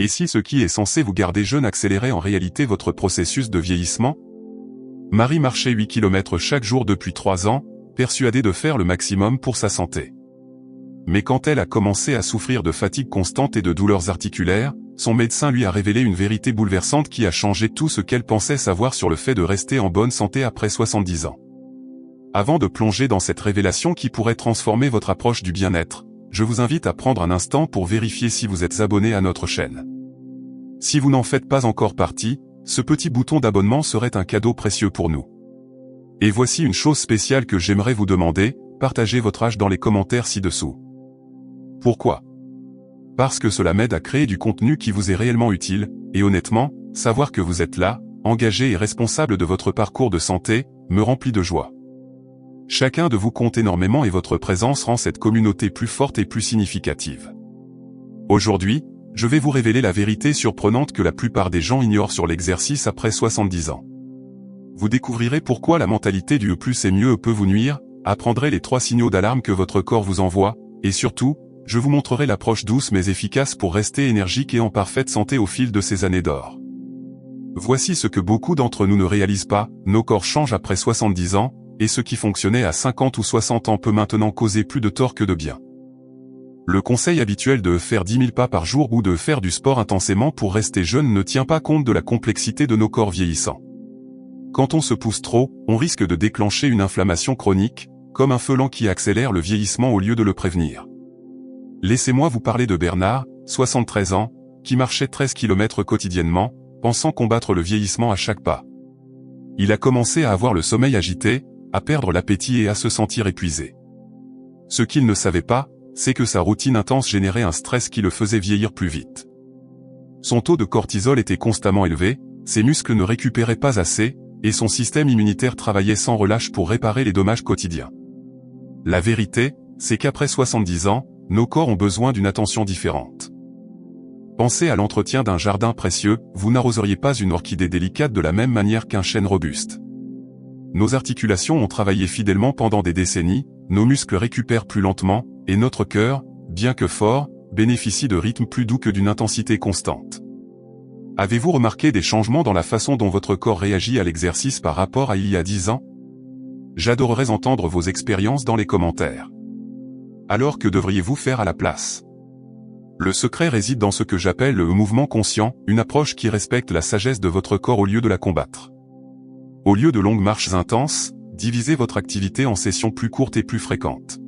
Et si ce qui est censé vous garder jeune accélérait en réalité votre processus de vieillissement? Marie marchait 8 km chaque jour depuis 3 ans, persuadée de faire le maximum pour sa santé. Mais quand elle a commencé à souffrir de fatigue constante et de douleurs articulaires, son médecin lui a révélé une vérité bouleversante qui a changé tout ce qu'elle pensait savoir sur le fait de rester en bonne santé après 70 ans. Avant de plonger dans cette révélation qui pourrait transformer votre approche du bien-être, je vous invite à prendre un instant pour vérifier si vous êtes abonné à notre chaîne. Si vous n'en faites pas encore partie, ce petit bouton d'abonnement serait un cadeau précieux pour nous. Et voici une chose spéciale que j'aimerais vous demander, partagez votre âge dans les commentaires ci-dessous. Pourquoi? Parce que cela m'aide à créer du contenu qui vous est réellement utile, et honnêtement, savoir que vous êtes là, engagé et responsable de votre parcours de santé, me remplit de joie. Chacun de vous compte énormément et votre présence rend cette communauté plus forte et plus significative. Aujourd'hui, je vais vous révéler la vérité surprenante que la plupart des gens ignorent sur l'exercice après 70 ans. Vous découvrirez pourquoi la mentalité du plus est mieux peut vous nuire, apprendrez les 3 signaux d'alarme que votre corps vous envoie, et surtout, je vous montrerai l'approche douce mais efficace pour rester énergique et en parfaite santé au fil de ces années d'or. Voici ce que beaucoup d'entre nous ne réalisent pas, nos corps changent après 70 ans, et ce qui fonctionnait à 50 ou 60 ans peut maintenant causer plus de tort que de bien. Le conseil habituel de faire 10 000 pas par jour ou de faire du sport intensément pour rester jeune ne tient pas compte de la complexité de nos corps vieillissants. Quand on se pousse trop, on risque de déclencher une inflammation chronique, comme un feu lent qui accélère le vieillissement au lieu de le prévenir. Laissez-moi vous parler de Bernard, 73 ans, qui marchait 13 km quotidiennement, pensant combattre le vieillissement à chaque pas. Il a commencé à avoir le sommeil agité, à perdre l'appétit et à se sentir épuisé. Ce qu'il ne savait pas, c'est que sa routine intense générait un stress qui le faisait vieillir plus vite. Son taux de cortisol était constamment élevé, ses muscles ne récupéraient pas assez, et son système immunitaire travaillait sans relâche pour réparer les dommages quotidiens. La vérité, c'est qu'après 70 ans, nos corps ont besoin d'une attention différente. Pensez à l'entretien d'un jardin précieux, vous n'arroseriez pas une orchidée délicate de la même manière qu'un chêne robuste. Nos articulations ont travaillé fidèlement pendant des décennies, nos muscles récupèrent plus lentement, et notre cœur, bien que fort, bénéficie de rythmes plus doux que d'une intensité constante. Avez-vous remarqué des changements dans la façon dont votre corps réagit à l'exercice par rapport à il y a 10 ans? J'adorerais entendre vos expériences dans les commentaires. Alors que devriez-vous faire à la place? Le secret réside dans ce que j'appelle le mouvement conscient, une approche qui respecte la sagesse de votre corps au lieu de la combattre. Au lieu de longues marches intenses, divisez votre activité en sessions plus courtes et plus fréquentes.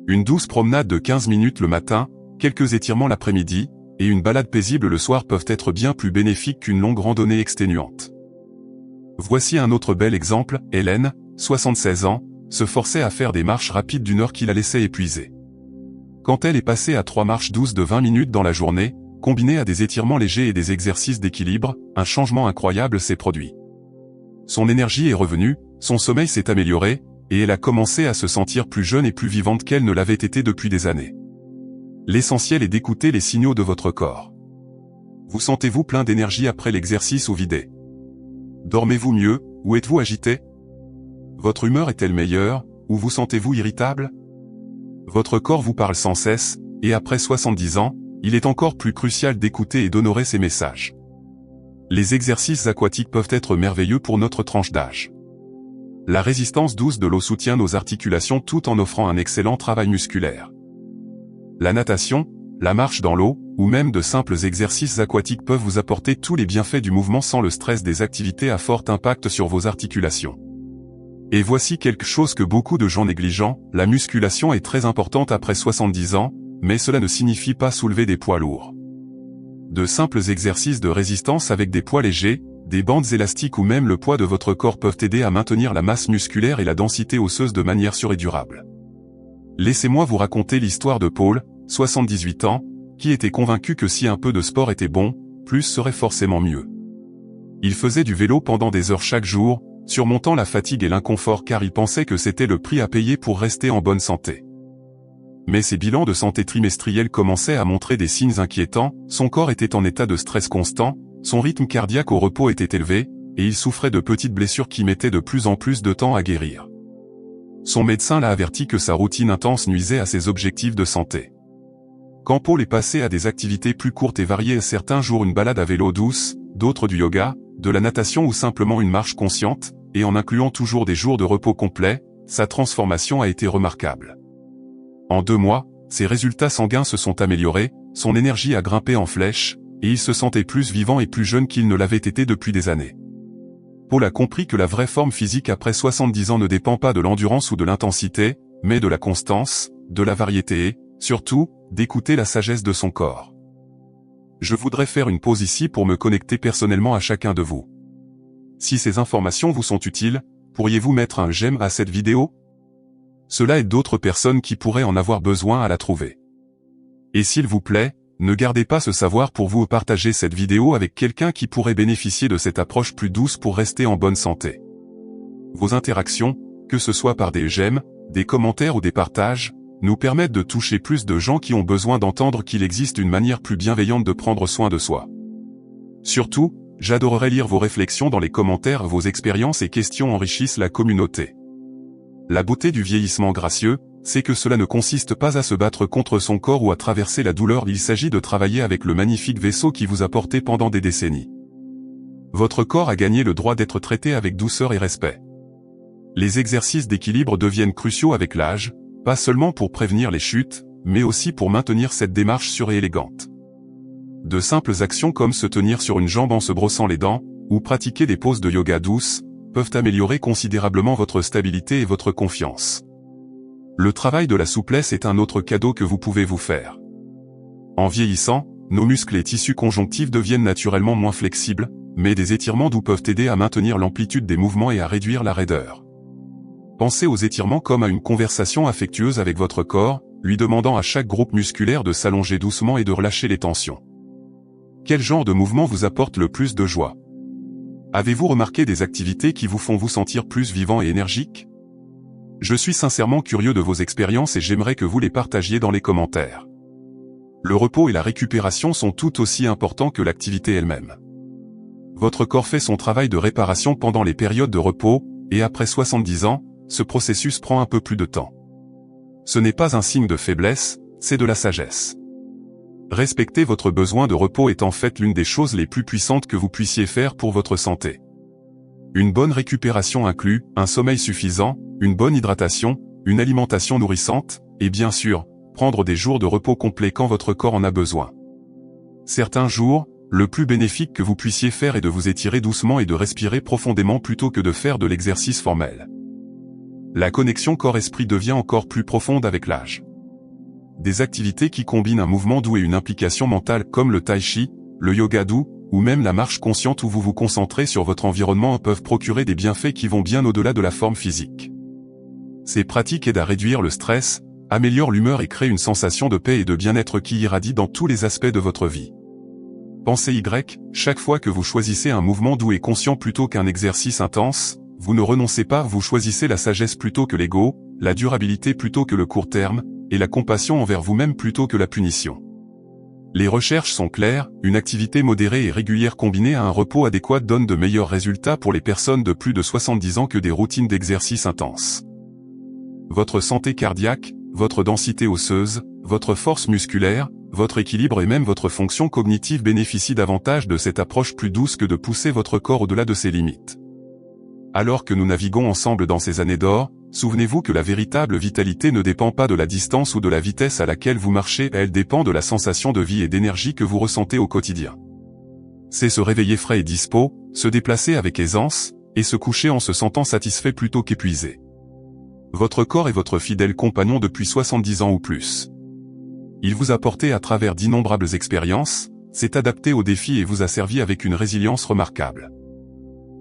Une douce promenade de 15 minutes le matin, quelques étirements l'après-midi, et une balade paisible le soir peuvent être bien plus bénéfiques qu'une longue randonnée exténuante. Voici un autre bel exemple, Hélène, 76 ans, se forçait à faire des marches rapides d'1 heure qui la laissait épuisée. Quand elle est passée à 3 marches douces de 20 minutes dans la journée, combinées à des étirements légers et des exercices d'équilibre, un changement incroyable s'est produit. Son énergie est revenue, son sommeil s'est amélioré, et elle a commencé à se sentir plus jeune et plus vivante qu'elle ne l'avait été depuis des années. L'essentiel est d'écouter les signaux de votre corps. Vous sentez-vous plein d'énergie après l'exercice ou vidé? Dormez-vous mieux, ou êtes-vous agité? Votre humeur est-elle meilleure, ou vous sentez-vous irritable? Votre corps vous parle sans cesse, et après 70 ans, il est encore plus crucial d'écouter et d'honorer ces messages. Les exercices aquatiques peuvent être merveilleux pour notre tranche d'âge. La résistance douce de l'eau soutient nos articulations tout en offrant un excellent travail musculaire. La natation, la marche dans l'eau, ou même de simples exercices aquatiques peuvent vous apporter tous les bienfaits du mouvement sans le stress des activités à fort impact sur vos articulations. Et voici quelque chose que beaucoup de gens négligent, la musculation est très importante après 70 ans, mais cela ne signifie pas soulever des poids lourds. De simples exercices de résistance avec des poids légers, des bandes élastiques ou même le poids de votre corps peuvent aider à maintenir la masse musculaire et la densité osseuse de manière sûre et durable. Laissez-moi vous raconter l'histoire de Paul, 78 ans, qui était convaincu que si un peu de sport était bon, plus serait forcément mieux. Il faisait du vélo pendant des heures chaque jour, surmontant la fatigue et l'inconfort car il pensait que c'était le prix à payer pour rester en bonne santé. Mais ses bilans de santé trimestriels commençaient à montrer des signes inquiétants, son corps était en état de stress constant, son rythme cardiaque au repos était élevé, et il souffrait de petites blessures qui mettaient de plus en plus de temps à guérir. Son médecin l'a averti que sa routine intense nuisait à ses objectifs de santé. Quand Paul est passé à des activités plus courtes et variées, certains jours une balade à vélo douce, d'autres du yoga, de la natation ou simplement une marche consciente, et en incluant toujours des jours de repos complet, sa transformation a été remarquable. En 2 mois, ses résultats sanguins se sont améliorés, son énergie a grimpé en flèche, et il se sentait plus vivant et plus jeune qu'il ne l'avait été depuis des années. Paul a compris que la vraie forme physique après 70 ans ne dépend pas de l'endurance ou de l'intensité, mais de la constance, de la variété et, surtout, d'écouter la sagesse de son corps. Je voudrais faire une pause ici pour me connecter personnellement à chacun de vous. Si ces informations vous sont utiles, pourriez-vous mettre un j'aime à cette vidéo? Cela aide d'autres personnes qui pourraient en avoir besoin à la trouver. Et s'il vous plaît, ne gardez pas ce savoir pour vous ou partagez cette vidéo avec quelqu'un qui pourrait bénéficier de cette approche plus douce pour rester en bonne santé. Vos interactions, que ce soit par des j'aime, des commentaires ou des partages, nous permettent de toucher plus de gens qui ont besoin d'entendre qu'il existe une manière plus bienveillante de prendre soin de soi. Surtout, j'adorerais lire vos réflexions dans les commentaires, vos expériences et questions enrichissent la communauté. La beauté du vieillissement gracieux, c'est que cela ne consiste pas à se battre contre son corps ou à traverser la douleur, il s'agit de travailler avec le magnifique vaisseau qui vous a porté pendant des décennies. Votre corps a gagné le droit d'être traité avec douceur et respect. Les exercices d'équilibre deviennent cruciaux avec l'âge, pas seulement pour prévenir les chutes, mais aussi pour maintenir cette démarche sûre et élégante. De simples actions comme se tenir sur une jambe en se brossant les dents, ou pratiquer des poses de yoga douces, peuvent améliorer considérablement votre stabilité et votre confiance. Le travail de la souplesse est un autre cadeau que vous pouvez vous faire. En vieillissant, nos muscles et tissus conjonctifs deviennent naturellement moins flexibles, mais des étirements doux peuvent aider à maintenir l'amplitude des mouvements et à réduire la raideur. Pensez aux étirements comme à une conversation affectueuse avec votre corps, lui demandant à chaque groupe musculaire de s'allonger doucement et de relâcher les tensions. Quel genre de mouvement vous apporte le plus de joie? Avez-vous remarqué des activités qui vous font vous sentir plus vivant et énergique? Je suis sincèrement curieux de vos expériences et j'aimerais que vous les partagiez dans les commentaires. Le repos et la récupération sont tout aussi importants que l'activité elle-même. Votre corps fait son travail de réparation pendant les périodes de repos, et après 70 ans, ce processus prend un peu plus de temps. Ce n'est pas un signe de faiblesse, c'est de la sagesse. Respecter votre besoin de repos est en fait l'une des choses les plus puissantes que vous puissiez faire pour votre santé. Une bonne récupération inclut un sommeil suffisant, une bonne hydratation, une alimentation nourrissante, et bien sûr, prendre des jours de repos complets quand votre corps en a besoin. Certains jours, le plus bénéfique que vous puissiez faire est de vous étirer doucement et de respirer profondément plutôt que de faire de l'exercice formel. La connexion corps-esprit devient encore plus profonde avec l'âge. Des activités qui combinent un mouvement doux et une implication mentale comme le tai chi, le yoga doux, ou même la marche consciente où vous vous concentrez sur votre environnement peuvent procurer des bienfaits qui vont bien au-delà de la forme physique. Ces pratiques aident à réduire le stress, améliorent l'humeur et créent une sensation de paix et de bien-être qui irradie dans tous les aspects de votre vie. Pensez chaque fois que vous choisissez un mouvement doux et conscient plutôt qu'un exercice intense, vous ne renoncez pas, vous choisissez la sagesse plutôt que l'ego, la durabilité plutôt que le court terme, et la compassion envers vous-même plutôt que la punition. Les recherches sont claires, une activité modérée et régulière combinée à un repos adéquat donne de meilleurs résultats pour les personnes de plus de 70 ans que des routines d'exercice intenses. Votre santé cardiaque, votre densité osseuse, votre force musculaire, votre équilibre et même votre fonction cognitive bénéficient davantage de cette approche plus douce que de pousser votre corps au-delà de ses limites. Alors que nous naviguons ensemble dans ces années d'or, souvenez-vous que la véritable vitalité ne dépend pas de la distance ou de la vitesse à laquelle vous marchez, elle dépend de la sensation de vie et d'énergie que vous ressentez au quotidien. C'est se réveiller frais et dispo, se déplacer avec aisance, et se coucher en se sentant satisfait plutôt qu'épuisé. Votre corps est votre fidèle compagnon depuis 70 ans ou plus. Il vous a porté à travers d'innombrables expériences, s'est adapté aux défis et vous a servi avec une résilience remarquable.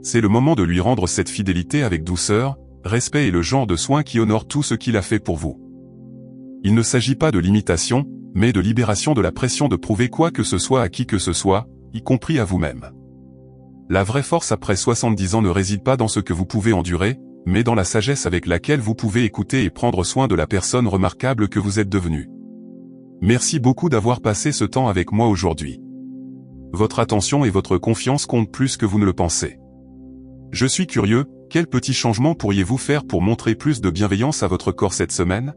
C'est le moment de lui rendre cette fidélité avec douceur, respect et le genre de soin qui honore tout ce qu'il a fait pour vous. Il ne s'agit pas de limitation, mais de libération de la pression de prouver quoi que ce soit à qui que ce soit, y compris à vous-même. La vraie force après 70 ans ne réside pas dans ce que vous pouvez endurer, mais dans la sagesse avec laquelle vous pouvez écouter et prendre soin de la personne remarquable que vous êtes devenue. Merci beaucoup d'avoir passé ce temps avec moi aujourd'hui. Votre attention et votre confiance comptent plus que vous ne le pensez. Je suis curieux, quel petit changement pourriez-vous faire pour montrer plus de bienveillance à votre corps cette semaine?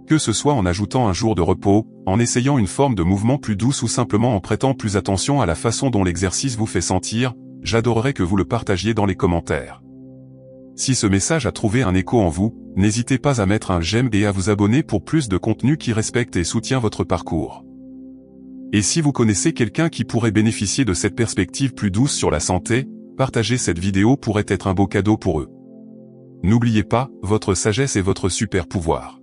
Que ce soit en ajoutant un jour de repos, en essayant une forme de mouvement plus douce ou simplement en prêtant plus attention à la façon dont l'exercice vous fait sentir, j'adorerais que vous le partagiez dans les commentaires. Si ce message a trouvé un écho en vous, n'hésitez pas à mettre un j'aime et à vous abonner pour plus de contenu qui respecte et soutient votre parcours. Et si vous connaissez quelqu'un qui pourrait bénéficier de cette perspective plus douce sur la santé, partager cette vidéo pourrait être un beau cadeau pour eux. N'oubliez pas, votre sagesse est votre super pouvoir.